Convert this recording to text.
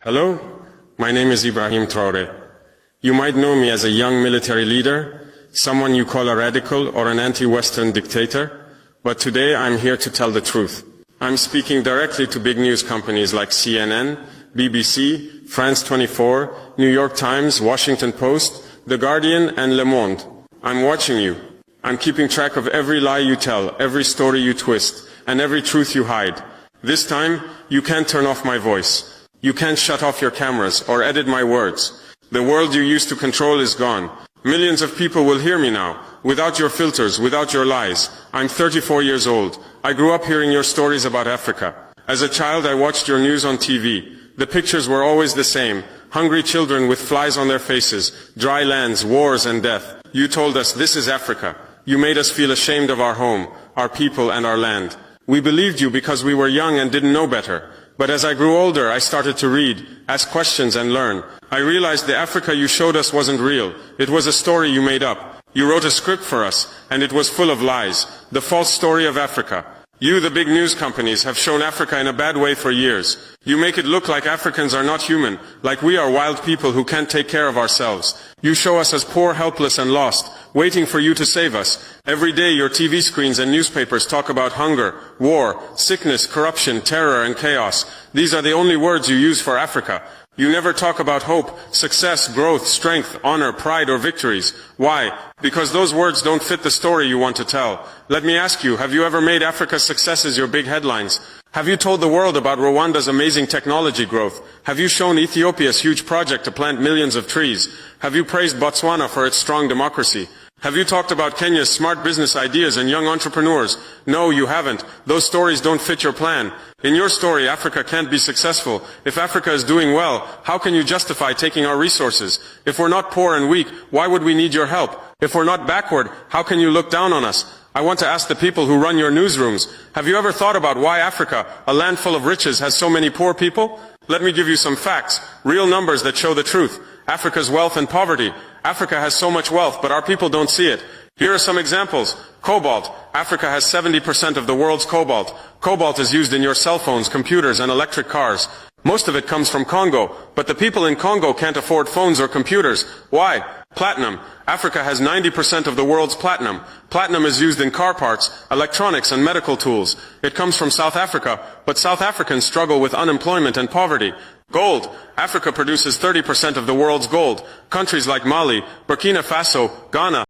Hello, my name is Ibrahim Traoré. You might know me as a young military leader, someone you call a radical or an anti-Western dictator, but today I'm here to tell the truth. I'm speaking directly to big news companies like CNN, BBC, France 24, New York Times, Washington Post, The Guardian, and Le Monde. I'm watching you. I'm keeping track of every lie you tell, every story you twist, and every truth you hide. This time, you can't turn off my voice. You can't shut off your cameras or edit my words. The world you used to control is gone. Millions of people will hear me now, without your filters, without your lies. I'm 34 years old. I grew up hearing your stories about Africa. As a child, I watched your news on TV. The pictures were always the same. Hungry children with flies on their faces, dry lands, wars and death. You told us this is Africa. You made us feel ashamed of our home, our people and our land. We believed you because we were young and didn't know better. But as I grew older, I started to read, ask questions and learn. I realized the Africa you showed us wasn't real. It was a story you made up. You wrote a script for us, and it was full of lies. The false story of Africa. You, the big news companies, have shown Africa in a bad way for years. You make it look like Africans are not human, like we are wild people who can't take care of ourselves. You show us as poor, helpless and lost, waiting for you to save us. Every day your TV screens and newspapers talk about hunger, war, sickness, corruption, terror and chaos. These are the only words you use for Africa. You never talk about hope, success, growth, strength, honor, pride or victories. Why? Because those words don't fit the story you want to tell. Let me ask you, have you ever made Africa's successes your big headlines? Have you told the world about Rwanda's amazing technology growth? Have you shown Ethiopia's huge project to plant millions of trees? Have you praised Botswana for its strong democracy? Have you talked about Kenya's smart business ideas and young entrepreneurs? No, you haven't. Those stories don't fit your plan. In your story, Africa can't be successful. If Africa is doing well, how can you justify taking our resources? If we're not poor and weak, why would we need your help? If we're not backward, how can you look down on us? I want to ask the people who run your newsrooms, have you ever thought about why Africa, a land full of riches, has so many poor people? Let me give you some facts, real numbers that show the truth. Africa's wealth and poverty. Africa has so much wealth, but our people don't see it. Here are some examples. Cobalt. Africa has 70% of the world's cobalt. Cobalt is used in your cell phones, computers, and electric cars. Most of it comes from Congo, but the people in Congo can't afford phones or computers. Why? Platinum. Africa has 90% of the world's platinum. Platinum is used in car parts, electronics, and medical tools. It comes from South Africa, but South Africans struggle with unemployment and poverty. Gold. Africa produces 30% of the world's gold. Countries like Mali, Burkina Faso, Ghana,